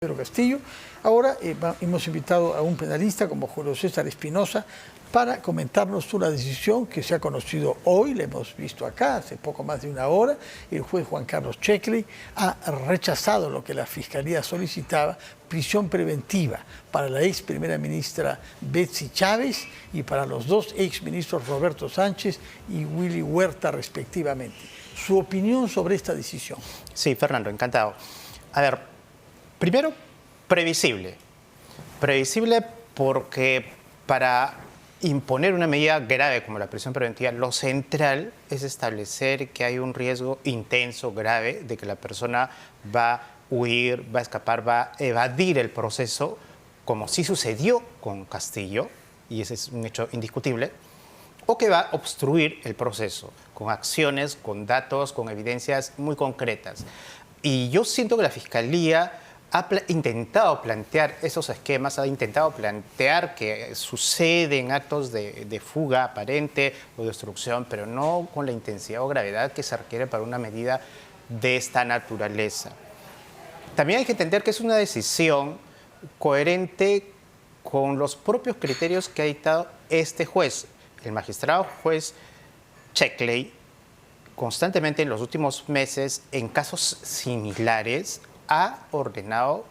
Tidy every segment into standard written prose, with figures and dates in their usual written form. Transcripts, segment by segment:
Pedro Castillo. Ahora hemos invitado a un penalista como Julio César Espinosa para comentarnos una decisión que se ha conocido hoy, la hemos visto acá hace poco más de una hora. El juez Juan Carlos Checkley ha rechazado lo que la Fiscalía solicitaba, prisión preventiva para la ex primera ministra Betsy Chávez y para los dos ex ministros Roberto Sánchez y Willy Huerta respectivamente. Su opinión sobre esta decisión. Sí, Fernando, encantado. A ver, primero, previsible. Previsible porque para imponer una medida grave como la prisión preventiva, lo central es establecer que hay un riesgo intenso, grave, de que la persona va a huir, va a escapar, va a evadir el proceso, como sí sucedió con Castillo, y ese es un hecho indiscutible, o que va a obstruir el proceso con acciones, con datos, con evidencias muy concretas. Y yo siento que la Fiscalía ha intentado plantear esos esquemas, ha intentado plantear que suceden actos de fuga aparente o de obstrucción, pero no con la intensidad o gravedad que se requiere para una medida de esta naturaleza. También hay que entender que es una decisión coherente con los propios criterios que ha dictado este juez. El magistrado juez Checkley, constantemente en los últimos meses, en casos similares, ha ordenado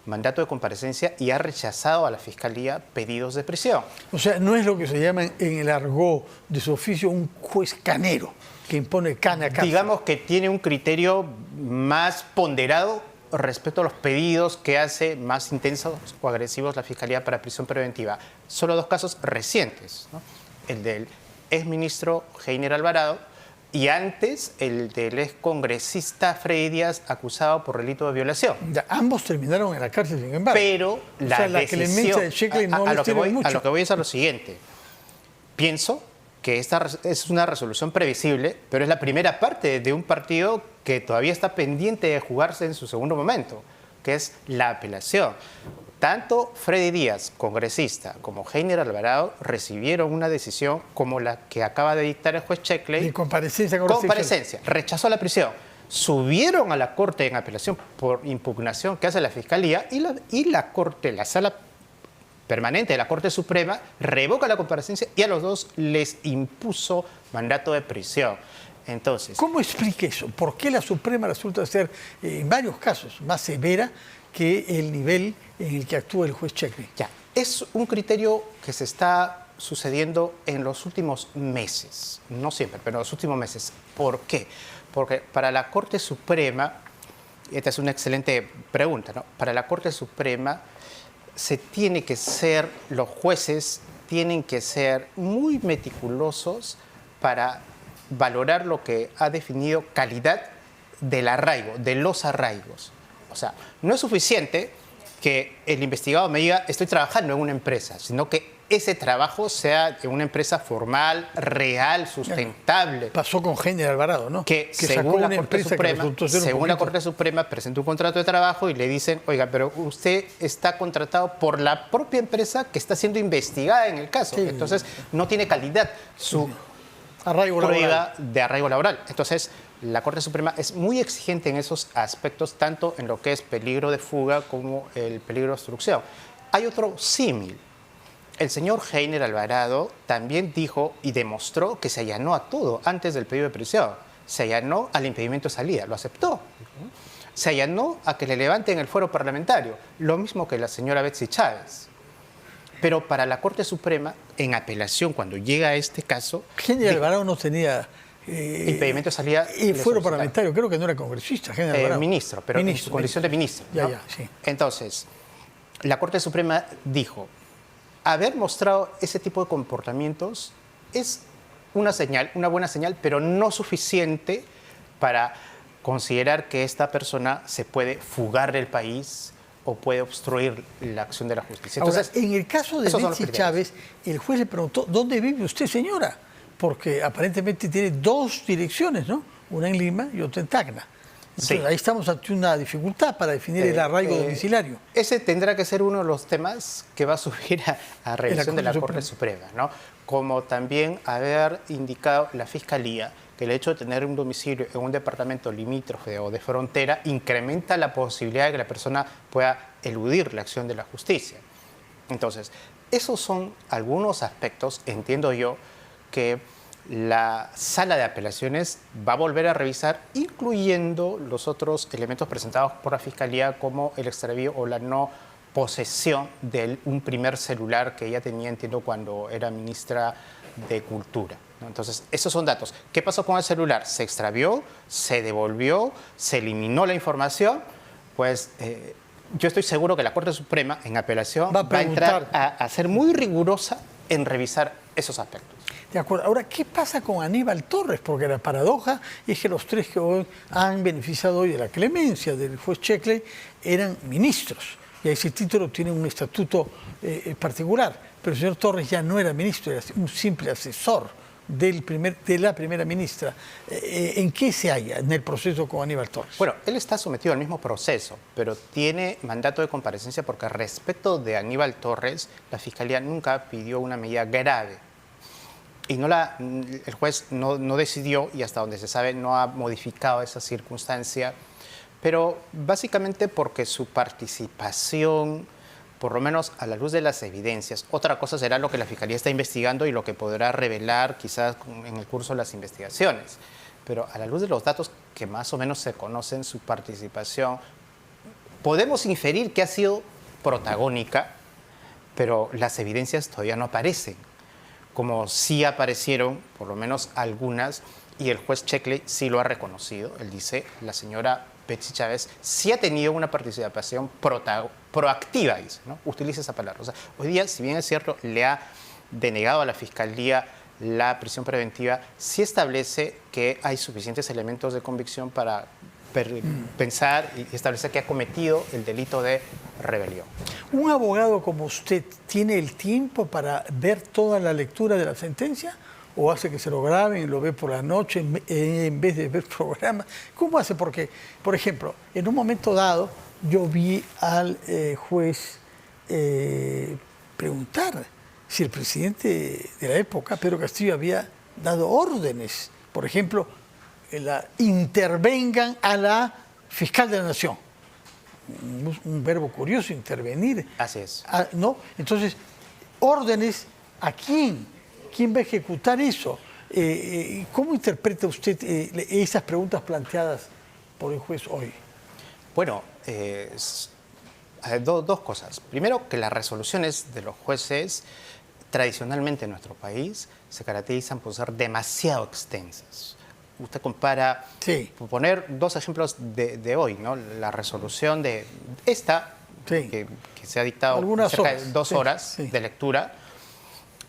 mandato de comparecencia y ha rechazado a la Fiscalía pedidos de prisión. O sea, no es lo que se llama en el argot de su oficio un juez canero, que impone cana a cárcel. Digamos que tiene un criterio más ponderado respecto a los pedidos que hace más intensos o agresivos la Fiscalía para prisión preventiva. Solo dos casos recientes, ¿no? El del exministro Heiner Alvarado y antes el del excongresista Freddy Díaz acusado por delito de violación. Ya, ambos terminaron en la cárcel, sin embargo. Pero la clemencia de Checkley no les tiene mucho. A lo que voy es a lo siguiente. Pienso que esta es una resolución previsible, pero es la primera parte de un partido que todavía está pendiente de jugarse en su segundo momento, que es la apelación. Tanto Freddy Díaz, congresista, como Heiner Alvarado recibieron una decisión como la que acaba de dictar el juez Checkley. De comparecencia. Comparecencia. Rechazó la prisión. Subieron a la Corte en apelación por impugnación que hace la Fiscalía y la Corte, la Sala Permanente de la Corte Suprema, revoca la comparecencia y a los dos les impuso mandato de prisión. Entonces, ¿cómo explica eso? ¿Por qué la Suprema resulta ser, en varios casos, más severa que el nivel en el que actúa el juez Checkley? Ya, es un criterio que se está sucediendo en los últimos meses, no siempre, pero en los últimos meses. ¿Por qué? Porque para la Corte Suprema, esta es una excelente pregunta, ¿no? Para la Corte Suprema los jueces tienen que ser muy meticulosos para valorar lo que ha definido calidad del arraigo, de los arraigos. O sea, no es suficiente que el investigado me diga estoy trabajando en una empresa, sino que ese trabajo sea en una empresa formal, real, sustentable. Pasó con Heiner Alvarado, ¿no? Que según la Corte Suprema presenta un contrato de trabajo y le dicen, oiga, pero usted está contratado por la propia empresa que está siendo investigada en el caso. Sí. Entonces, no tiene calidad su prueba de arraigo laboral. Entonces, la Corte Suprema es muy exigente en esos aspectos, tanto en lo que es peligro de fuga como el peligro de obstrucción. Hay otro símil. El señor Heiner Alvarado también dijo y demostró que se allanó a todo antes del pedido de prisión. Se allanó al impedimento de salida, lo aceptó. Se allanó a que le levanten el fuero parlamentario, lo mismo que la señora Betsy Chávez. Pero para la Corte Suprema, en apelación, cuando llega a este caso... Heiner Alvarado no tenía... impedimento de salida... Y fuero parlamentario, creo que no era congresista, Heiner Alvarado. Ministro, pero en su condición de ministro, ¿no? Sí. Entonces, la Corte Suprema dijo, haber mostrado ese tipo de comportamientos es una señal, una buena señal, pero no suficiente para considerar que esta persona se puede fugar del país o puede obstruir la acción de la justicia. Entonces, ahora, en el caso de Betsy Chávez, el juez le preguntó, ¿dónde vive usted, señora? Porque aparentemente tiene dos direcciones, ¿no? Una en Lima y otra en Tacna. Entonces, sí. Ahí estamos ante una dificultad para definir el arraigo domiciliario. Ese tendrá que ser uno de los temas que va a subir a revisión de la Corte Suprema, ¿no? Como también haber indicado la Fiscalía que el hecho de tener un domicilio en un departamento limítrofe o de frontera incrementa la posibilidad de que la persona pueda eludir la acción de la justicia. Entonces, esos son algunos aspectos, entiendo yo, que la sala de apelaciones va a volver a revisar, incluyendo los otros elementos presentados por la Fiscalía, como el extravío o la no posesión de un primer celular que ella tenía, entiendo, cuando era ministra de Cultura, ¿no? Entonces, esos son datos. ¿Qué pasó con el celular? ¿Se extravió? ¿Se devolvió? ¿Se eliminó la información? Pues yo estoy seguro que la Corte Suprema, en apelación, va a entrar a ser muy rigurosa en revisar esos aspectos. De acuerdo. Ahora, ¿qué pasa con Aníbal Torres? Porque la paradoja es que los tres que hoy han beneficiado hoy de la clemencia del juez Sheckley eran ministros. Y a ese título tienen un estatuto particular. Pero el señor Torres ya no era ministro, era un simple asesor de la primera ministra. ¿En qué se halla en el proceso con Aníbal Torres? Bueno, él está sometido al mismo proceso, pero tiene mandato de comparecencia porque respecto de Aníbal Torres, la Fiscalía nunca pidió una medida grave. Y el juez no decidió, y hasta donde se sabe no ha modificado esa circunstancia, pero básicamente porque su participación, por lo menos a la luz de las evidencias, otra cosa será lo que la Fiscalía está investigando y lo que podrá revelar quizás en el curso de las investigaciones, pero a la luz de los datos que más o menos se conocen, su participación, podemos inferir que ha sido protagónica, pero las evidencias todavía no aparecen, como sí aparecieron, por lo menos algunas, y el juez Sheckley sí lo ha reconocido. Él dice, la señora Betsy Chávez sí ha tenido una participación proactiva, dice, ¿no? Utiliza esa palabra. O sea, hoy día, si bien es cierto, le ha denegado a la Fiscalía la prisión preventiva, sí establece que hay suficientes elementos de convicción para pensar y establecer que ha cometido el delito de rebelión. ¿Un abogado como usted tiene el tiempo para ver toda la lectura de la sentencia? ¿O hace que se lo graben y lo ve por la noche en vez de ver programas? ¿Cómo hace? Porque, por ejemplo, en un momento dado yo vi al juez preguntar si el presidente de la época, Pedro Castillo, había dado órdenes, por ejemplo, intervengan a la fiscal de la Nación. Un verbo curioso, intervenir. Así es. ¿No? Entonces, órdenes, ¿a quién? ¿Quién va a ejecutar eso? ¿Cómo interpreta usted esas preguntas planteadas por el juez hoy? Bueno, dos cosas. Primero, que las resoluciones de los jueces tradicionalmente en nuestro país se caracterizan por ser demasiado extensas. Usted compara, por poner dos ejemplos de hoy, ¿no? La resolución de esta, que se ha dictado cerca de 2 horas de lectura,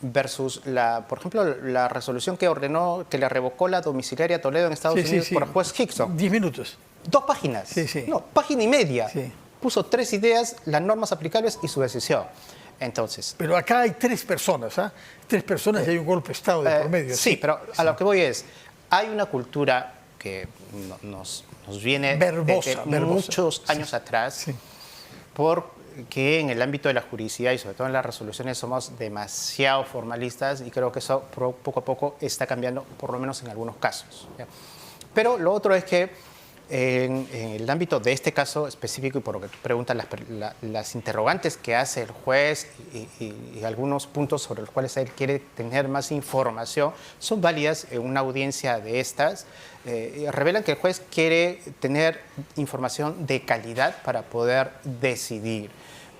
versus, por ejemplo, la resolución que ordenó, que le revocó la domiciliaria a Toledo en Estados Unidos por el juez Hickson. 10 minutos. 2 páginas. No, página y media. Puso 3 ideas, las normas aplicables y su decisión. Entonces, pero acá hay 3 personas, ¿ah? 3 personas y hay un golpe de Estado de por medio. Sí, pero a lo que voy es, hay una cultura que nos viene verbosa, muchos años atrás, porque en el ámbito de la juridicidad y sobre todo en las resoluciones somos demasiado formalistas y creo que eso poco a poco está cambiando, por lo menos en algunos casos. ¿Ya? Pero lo otro es que en el ámbito de este caso específico y por lo que preguntan las interrogantes que hace el juez y algunos puntos sobre los cuales él quiere tener más información son válidas en una audiencia de estas. Revelan que el juez quiere tener información de calidad para poder decidir.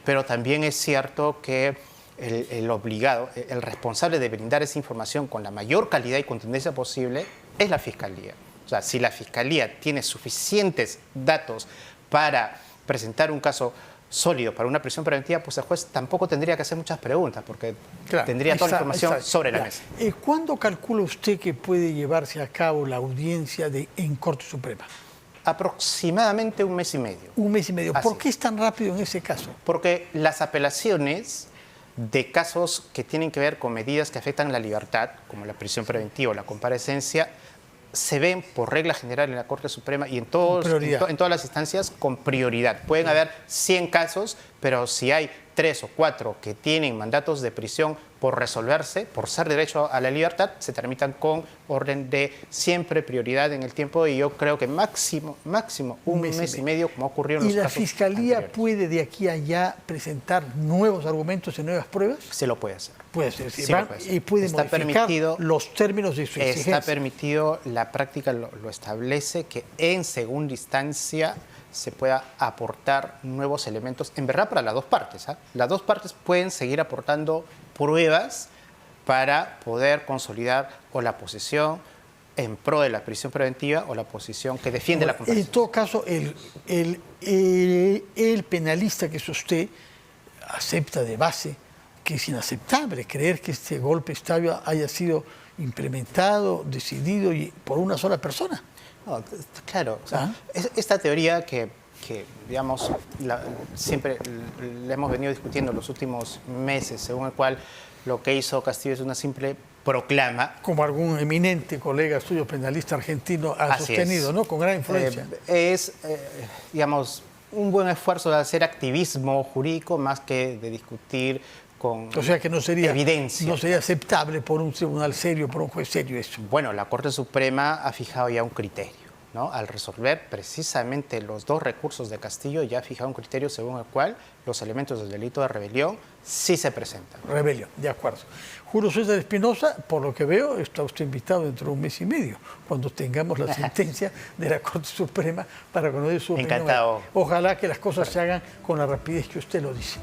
Pero también es cierto que el obligado, el responsable de brindar esa información con la mayor calidad y contundencia posible es la Fiscalía. O sea, si la Fiscalía tiene suficientes datos para presentar un caso sólido para una prisión preventiva, pues el juez tampoco tendría que hacer muchas preguntas porque tendría toda la información sobre la mesa. ¿Cuándo calcula usted que puede llevarse a cabo la audiencia en Corte Suprema? Aproximadamente 1 mes y medio. 1 mes y medio. ¿Por qué es tan rápido en ese caso? Porque las apelaciones de casos que tienen que ver con medidas que afectan la libertad, como la prisión preventiva o la comparecencia, se ven por regla general en la Corte Suprema y en todas las instancias con prioridad. Pueden haber 100 casos, pero pero si hay 3 o 4 que tienen mandatos de prisión por resolverse, por ser derecho a la libertad, se tramitan con orden de siempre prioridad en el tiempo, y yo creo que máximo un mes y medio, como ocurrió en los ¿Y la casos Fiscalía anteriores. puede de aquí a allá presentar nuevos argumentos y nuevas pruebas? Se lo puede hacer. Puede ser, Sí lo puede hacer. y puede Está modificar permitido- los términos de su exigencia. Está permitido, la práctica lo establece, que en segunda instancia se pueda aportar nuevos elementos, en verdad para las dos partes. Las dos partes pueden seguir aportando pruebas para poder consolidar o la posición en pro de la prisión preventiva o la posición que defiende la En comparación. todo caso, el penalista que es usted acepta de base que es inaceptable creer que este golpe de Estado haya sido implementado, decidido y por una sola persona. No, claro, o sea, esta teoría que digamos, siempre la hemos venido discutiendo en los últimos meses, según el cual lo que hizo Castillo es una simple proclama. Como algún eminente colega suyo, penalista argentino, ha Así sostenido, es. ¿no? Con gran influencia. Digamos, un buen esfuerzo de hacer activismo jurídico más que de discutir con O sea que no sería, evidencia. no sería aceptable por un tribunal serio, por un juez serio eso. Bueno, la Corte Suprema ha fijado ya un criterio, ¿no? Al resolver precisamente los dos recursos de Castillo, ya ha fijado un criterio según el cual los elementos del delito de rebelión sí se presentan. Rebelión, de acuerdo. Julio César Espinosa, por lo que veo, está usted invitado dentro de un mes y medio, cuando tengamos la sentencia de la Corte Suprema para conocer su opinión. Encantado. Ojalá que las cosas se hagan con la rapidez que usted lo dice.